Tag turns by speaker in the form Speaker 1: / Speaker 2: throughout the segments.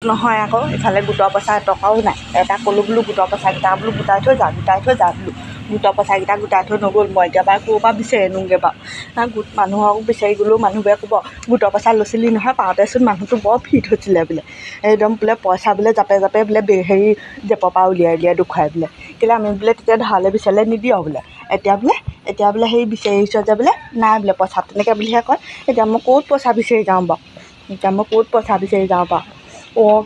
Speaker 1: নহয় আকৌ ইফালে গোটৰ পইচা এটকাও নাই। এটা ক'লোঁ বোলো গোটৰ পইচাকেইটা বোলো গোটাই থৈ যা বোলো। গোটৰ পইচাকেইটা গোটাই থৈ নগ'ল। মই এতিয়া বাৰু ক'ৰ পৰা বিচাৰি আনোগৈ বাৰু। গোট মানুহক বিচাৰি গ'লেও মানুহবোৰে ক'ব গোটৰ পইচা লৈছিলি নহয়, পাওঁতেচোন মানুহটো বৰ ফিট হৈছিলে বোলে। একদম বোলে পইচা বোলে জাপে বোলে হেৰি জেপৰ পৰা উলিয়াই দেখুৱাই বোলে। কেলৈ আমি বোলে তেতিয়া ধাৰলৈ বিচাৰিলে নিদিওঁ বোলে। এতিয়া বোলে সেই বিচাৰি আহিছ যে বোলে নাই বোলে পইচা তেনেকৈ বুলিহে কয়। এতিয়া মই ক'ত পইচা বিচাৰি যাওঁ বাৰু।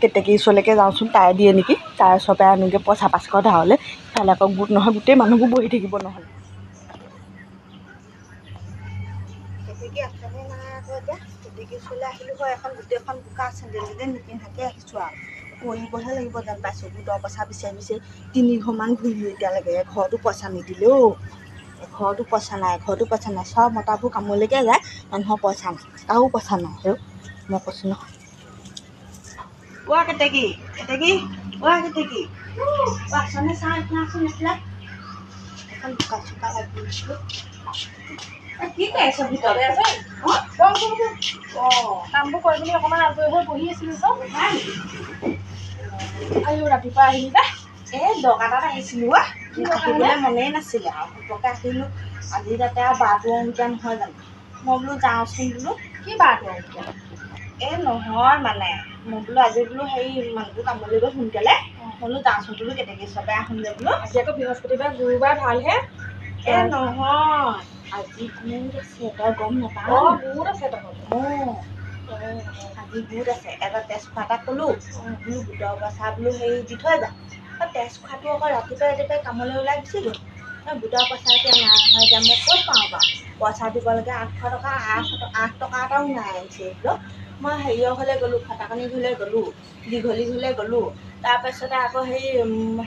Speaker 1: কেতেকী ওচৰলৈকে যাওঁচোন, তাই দিয়ে নেকি, তাই ওচৰৰ পৰাই আনোগৈ পইচা 500 ধাৰলৈ। ইফালে আকৌ গোট নহয়, গোটেই মানুহবোৰ বহি থাকিব নহ'লে। কেতেকী আছেনে নাই আকৌ এতিয়া। কেতেকী ওচৰলৈ আহিলোঁ হয়, এখন গোটেইখন বোকা চেন্দেল নিপিন্ধাকৈ আহিছোঁ আৰু কৰিবহে লাগিব যেন পাইছোঁ। গোটৰ পইচা বিচাৰি 3 ঘৰমান ঘূৰিলোঁ এতিয়ালৈকে। এঘৰতো পইচা নিদিলেও, এঘৰতো পইচা নাই। চব মতাবোৰ কামলৈকে যায়, মানুহৰ পইচা নাই, কাৰো পইচা নাই। মই কৈছোঁ নহয় কেতেকী আছনে চা আছোন এইফালে। এখন বোকা চোকা লাগি গৈছিলোঁ। কি কৰি আছ ভিতৰতে আছে?
Speaker 2: কামবোৰ কৰি পিনি অকণমান আজৰি হৈ বহি আছিলোঁ চব। ৰাতিপুৱা আহিলি যে
Speaker 1: দৰকাৰ এটাত আহিছিলোঁ। থাকিবলৈ মনেই নাছিলে আৰু ঘপককৈ আহিলোঁ। আজি তাতে আৰু বাৰটো অংকীয়া নহয় জানো। মই বোলো যাওঁচোন বোলো।
Speaker 2: কি বাৰটো অংকীয়া?
Speaker 1: নহয় মানে মই বোলো আজি বোলো হেৰি মানুহটো কামলৈ গৈ সোনকালে, মই বোলো যাওঁচোন বোলো কেতেকী ওচৰৰ পৰাই আহোঁগৈ বোলো।
Speaker 2: আজি আকৌ বৃহস্পতিবাৰ গুৰুবাৰ ভালহে।
Speaker 1: নহয় আজি গোট আছে, তই গম নাপাৱ?
Speaker 2: গোট আছে তহঁতৰ?
Speaker 1: আজি গোট আছে। এটা তেজখোৱা এটা ক'লোঁ বোলো গোটৰ পইচা বোলো হেৰি দি থৈ যা। তেজখোৱাটো আকৌ ৰাতিপুৱাই কামলৈ ওলাই গুচি গ'ল। গোটৰ পইচা এতিয়া নাই নহয়। এতিয়া মই ক'ত পাওঁ বাৰু পইচা দিব লাগে 800 টকা, 8 টকা এটাও নাই আহিছে বোলো। মই হেৰিয়ৰ ঘৰলৈ গ'লোঁ, ফটাকানি ঘৰলৈ গ'লোঁ, দীঘলী ঘৰলৈ গ'লোঁ। তাৰপিছতে আকৌ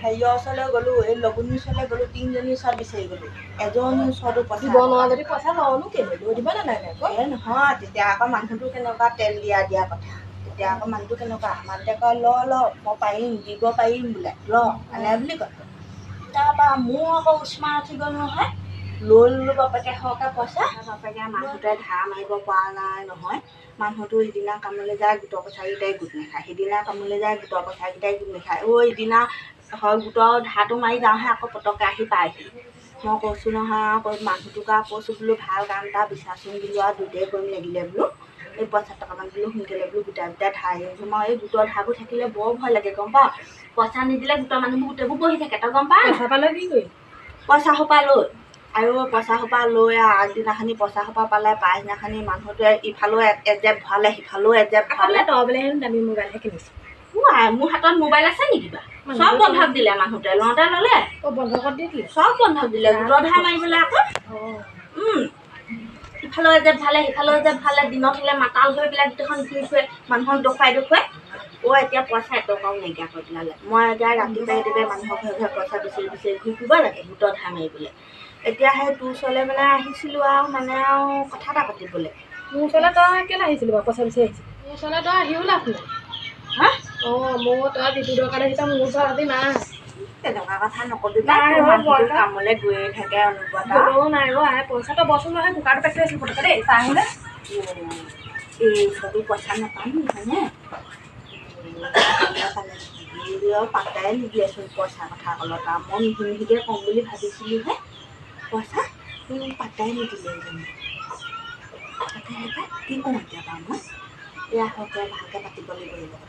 Speaker 1: হেৰিয়ৰ ওচৰলৈ গ'লোঁ, এই লগুণিৰ ওচৰলৈ গ'লোঁ। 3জনীৰ ওচৰত বিচাৰি গ'লোঁ। এজনীৰ ওচৰতো পইচা
Speaker 2: দিব নোৱাৰা যদি পইচা লওঁনো কেলৈ, লৈ দিব নালাগে আকৌ।
Speaker 1: নহয় তেতিয়া আকৌ মানুহটো কেনেকুৱা তেল দিয়া কথা। তেতিয়া আকৌ মানুহটো কেনেকুৱা, মানুহটোৱে কয় ল মই পাৰিম, দিব পাৰিম বোলে, এনে বুলি কয়। তাৰপৰা মোৰ আকৌ উস্মান উঠি গ'ল নহয়। লৈ ল'লোঁ বাপেকে সৰহকৈ পইচা। বাপেকে মানুহটোৱে ধাৰ মাৰিব পৰা নাই নহয়। মানুহটো ইদিনা কামলৈ যায়, গোটৰ পইচাকেইটাই গোট নেখায়। সিদিনা কামলৈ যায়, গোটৰ পইচাকেইটাই গোট নেখায়। ইদিনা হয় গোটৰ ধাৰটো মাৰি যাওঁহে আকৌ পটককৈ আহি পায়হি। মই কৈছোঁ নহয় মানুহটোক আৰু কৈছোঁ বোলো ভাল কাম এটা বিচাৰচোন বোলো আৰু দুইটাই কৰিম লাগিলে বোলো। এই পইচা টকামান বোলো সোনকালে বোলো গোটাই ধাৰ আহিছোঁ। মই এই গোটৰ ধাৰবোৰ থাকিলে বৰ ভয় লাগে গম পাওঁ। পইচা নিদিলে গোটৰ মানুহবোৰ গোটেইবোৰ বহি থাকে, তই গম পাৱ?
Speaker 2: পইচা পালে কি কৰিম?
Speaker 1: পইচা সোপা লৈ আগদিনাখনি পইচা সোপা পালে, পাছদিনাখনি মানুহটোৱে ইফালেও এজেপ ভৰালে, সিফালেও এজেপ ভৰালে।
Speaker 2: তই বোলে হেনো দামী মোবাইলহে কিনিছ।
Speaker 1: মোৰ হাতত মোবাইল আছে নেকি বা? চব বন্ধক দিলে মানুহটোৱে, লওঁতে ল'লে।
Speaker 2: বন্ধকত দি দিলে?
Speaker 1: চব বন্ধক দিলে, গোটৰ ধাৰ মাৰিবলৈ আকৌ। ইফালেও এজেপ ভৰালে, সিফালেও এজেপ ভৰালে। দিনত হ'লে মাতাল হৈ পেলাই গোটেইখন ঘূৰি ফুৰে, মানুহক দেখুৱাই। এতিয়া পইচা এটকাও নাইকিয়া কৰি পেলালে। মই এতিয়া ৰাতিপুৱাই মানুহৰ ঘৰে পইচা বিচাৰি ঘূৰি ফুৰিব লাগে গোটৰ ধাৰ মাৰিবলৈ। এতিয়া সেই তোৰ ওচৰলৈ মানে আহিছিলোঁ আৰু কথা এটা পাতিবলৈ।
Speaker 2: মোৰ ওচৰলৈ তই কেলৈ আহিছিলি বাৰু পইচা বিচাৰি আহিছিলি? মোৰ ওচৰলৈ তই আহিও লাভ নাই। তই যিটো দৰকাৰ আহিছ মোৰ ওচৰত আজি নাই।
Speaker 1: তেনেকুৱা কথা নকবি বাৰু। কামলৈ গৈয়ে থাকে
Speaker 2: নাই পইচা তই বচোন নহয়। কুকাৰটো পেলাই আছিলোঁ পটককৈ দেই, চাই আহিলে।
Speaker 1: এই ওচৰতো পইচা নাপাম হয়নে? পাত্তাই নিদিয়েচোন পইচা কথা ক'লত আৰু মই মিহিকৈ কম বুলি ভাবিছিলোঁহে। পইচা পাত্তাই নিদিলে কি কৰোঁ এতিয়া বাৰু মই? এয়া ভালকৈ পাতিব লাগিব কথা।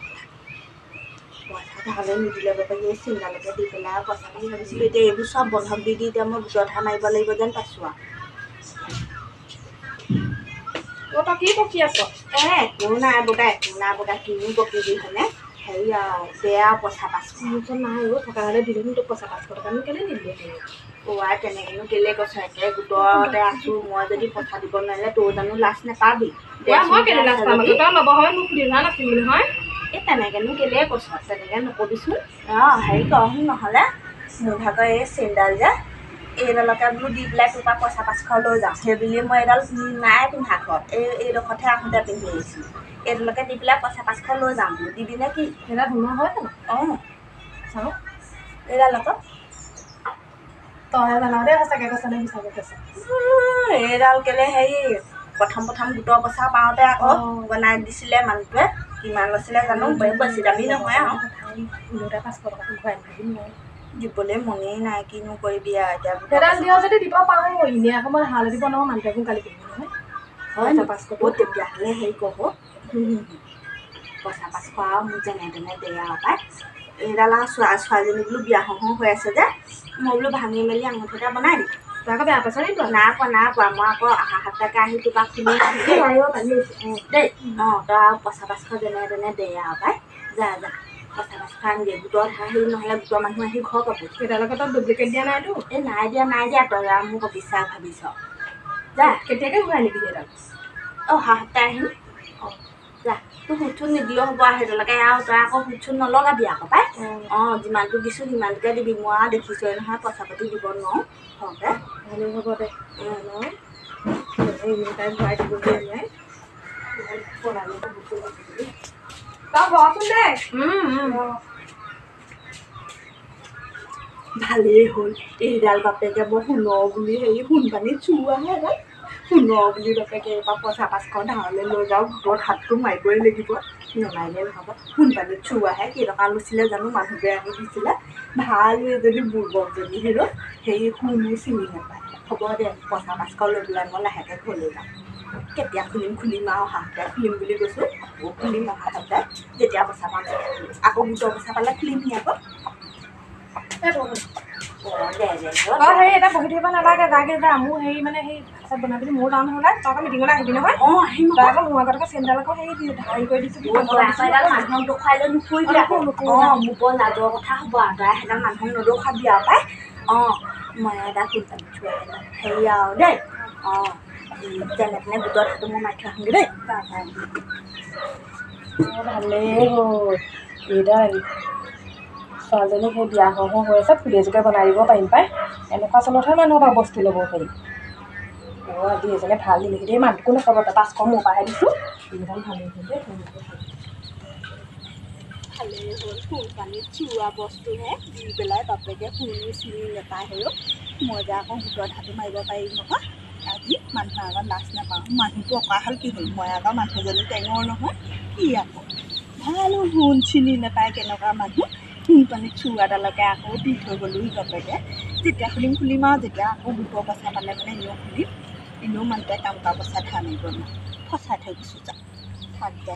Speaker 1: পইচা ধাৰলৈ নিদিলে বাপেকে এই চিন্তালৈকে দি পেলাই পইচা বুলি ভাবিছিলোঁ। এতিয়া এইবোৰ চব বন্ধক দি এতিয়া মই গোটৰ ধাৰ মাৰিব লাগিব যেন পাইছোঁ আৰু।
Speaker 2: তই কি বকি আছ?
Speaker 1: একো নাই বগা কিনো বকিবি হয়নে? হেৰি আৰু বেয়া পইচা 500।
Speaker 2: মোৰ ওচৰত নাই থকা হ'লে দিলোঁ তোক পইচা 500 টকা। মোক কেলৈ নিদিলে?
Speaker 1: তেনেকৈনো কেলৈ কৈছ? একে গোটতে আছোঁ, মই যদি পইচা দিব নোৱাৰিলে তোৰ জানো লাজ নাপাবি?
Speaker 2: মই কেলৈ লাজ পাম? তই নবহয় মোক সুধিলা নাছিলি নহয়।
Speaker 1: তেনেকৈনো কেলৈ কৈছ? তেনেকৈ নকবিচোন। হেৰি কৰচোন নহ'লে মোৰ ভাগৰ এই চেইনডাল যে এইডালকে বোলো দি পেলাই তোৰ পৰা পইচা 500 লৈ যাওঁ। সেই বুলি মই এইডাল নাই পিন্ধা ঘৰত, এইডোখৰতহে আহোঁতে পিন্ধি আহিছিলোঁ। এইডালকে দি পেলাই পইচা 500 লৈ যাওঁ বোলো। দিবি নে কি?
Speaker 2: সেইডাল ধুমা হয় জানো? চাওঁ
Speaker 1: এইডাল আকৌ
Speaker 2: তইহে জান দেই সঁচাকৈ কৈছ নে মিছাকৈ কৈছ।
Speaker 1: এইডাল কেলৈ হেৰি প্ৰথম গোটৰ পইচা পাওঁতে আকৌ বনাই দিছিলে মানুহটোৱে। কিমান লৈছিলে জানো বেছি দামী নহয় আৰু
Speaker 2: উন্নতে 500 টকা ঘূৰাই দিম মই
Speaker 1: দিবলৈ মনেই নাই কিনো কৰিবি আৰু এতিয়া
Speaker 2: সেইডাল দিয় যদি দিব পাৰোঁ এনেই আকৌ মই হাল দিব নোৱাৰোঁ মানুহটোকো গালি পাৰিব নহয়
Speaker 1: হয় 500 তেতিয়াহ'লে হেৰি ক'ব পইচা 500 আৰু মোক যেনে তেনে দে আৰু পাই এইডাল আৰু ছোৱালীজনী বোলো বিয়া হওঁ হৈ আছে যে মই বোলো ভাঙি মেলি আঙুঠি এটা বনাই দিম
Speaker 2: তই আকৌ বেয়া পাইছ নি তই
Speaker 1: নাই কোৱা মই আকৌ অহা সপ্তাহকে আহি তোৰ পৰা খুলি দেই তই আৰু পইচা 500 যেনে তেনে দে আৰু পাই যা পইচা 500 আনি দিয়ে গোটৰ হেৰি নহ'লে গোটৰ মানুহ আহি ঘৰ পাব
Speaker 2: সেইডালৰ তই ডুপ্লিকেট দিয়া নাইতো
Speaker 1: এই নাই দিয়া তই আৰু মোক বিশ্বাস ভাবিছ যা
Speaker 2: কেতিয়াকৈ ঘূৰাই নিবি সেইডাল
Speaker 1: অহা সপ্তাহ আহিম যা তোৰ সুধচোন নিদিলেও হ'ব আৰু সেইডালকে আৰু তই আকৌ সুধচোন নলগাবি আকৌ পাই যিমানটো দিছোঁ সিমানটোকে দিবি মই আৰু দেখিছই নহয় পইচা পাতি দিব নোৱাৰোঁ সৰহকৈ
Speaker 2: ভালেই হ'ব দে তাই ঘূৰাই দিবগৈ নাই তই বচোন দে
Speaker 1: ভালেই হ'ল এইডাল বাপেকে মই সোণৰ বুলি হেৰি সোণপানীত চুৱাহে এডাল সোণৰ বুলি বাপেকে এইবাৰ পইচা 500 ধাৰলৈ লৈ যাওঁ গোটত হাতটো মাৰিবই লাগিব নেমাৰিলে নহ'ব সোণপানীত চুৱাহে কেইটকা লৈছিলে জানো মানুহবোৰে আনি দিছিলে ভাল এজনী বুৰ্বকজনী হেৰো হেৰি সোণো চিনি নাপায় হ'ব দে পইচা 500 লৈ পেলাই মই লাহেকৈ ঘৰলৈ যাম কেতিয়া খুলিম আৰু অহা সপ্তাহে খুলিম বুলি কৈছোঁ আকৌ খুলিম অহা সপ্তাহে যেতিয়া পইচা পাম তেতিয়া খুলিম আকৌ গোটৰ পইচা পালে খুলিমহি আকৌ
Speaker 2: হেৰি এটা বহি থাকিব নালাগে যাগে যা মোৰ হেৰি মানে সেই ভাত বনাই পিনি মোৰ যাওঁ নহ'লে তই আকৌ মিটিঙলৈ আহিবি নহয়
Speaker 1: আহিম
Speaker 2: তই আকৌ মোৰ আগতকৈ চেণ্ডেল আকৌ হেৰি হেৰি কৰি দিছোঁ
Speaker 1: মানুহক দেখুৱাই লৈ নুফুৰিবি আকৌ মোক বৰ লাজৰ কথা হ'ব আৰু তই সেইডাল মানুহক নদৌখাবি আৰু পাই মই এডাল সোণপানীত চুৱাই হেৰি আৰু দেই যেনে তেনে গোটত হাতটো মই মাৰি থৈ আহোঁগৈ দেই
Speaker 2: ভালেই হ'ল এইডাল ছোৱালীজনী সেই বিয়া হওঁ হৈ আছে ফুলি এযোৰকে বনাই দিব পাৰিম পাই এনেকুৱা চলতহে মানুহৰ পৰা বস্তু ল'ব পাৰি আজি এজনে ভাল দিলে দেই মানুহকো নক'ব তই 500 মোৰ পৰাহে দিছোঁ এইডাল ভালেই হ'ল দেই
Speaker 1: ভালেই হ'ল সোণপানীত চুওৱা বস্তুহে দি পেলাই বাপেকে শুনি চিনি নেপায় হেৰৌ মই যে আকৌ গোটত হাতটো মাৰিব পাৰিম নহয় আজি মানুহৰ আগত লাজ নাপাওঁ মানুহটো অকা হ'ল কি হ'ল মই আকৌ মানুহজনী টেঙৰ নহয় কি আকৌ ভালো সোণ চিনি নাপায় কেনেকুৱা মানুহ সোণপানীত চুওৱাডালকে আকৌ দি থৈ গ'লোহি বাপেকে যেতিয়া খুলিম আৰু যেতিয়া আকৌ গোটৰ পইচা পালে মানে এনেও খুলিম এনেও মানুহটোৱে কাম কৰা পইচা ধাৰ মাৰিব নোৱাৰে ফচাই থৈ দিছোঁ যা থাক দে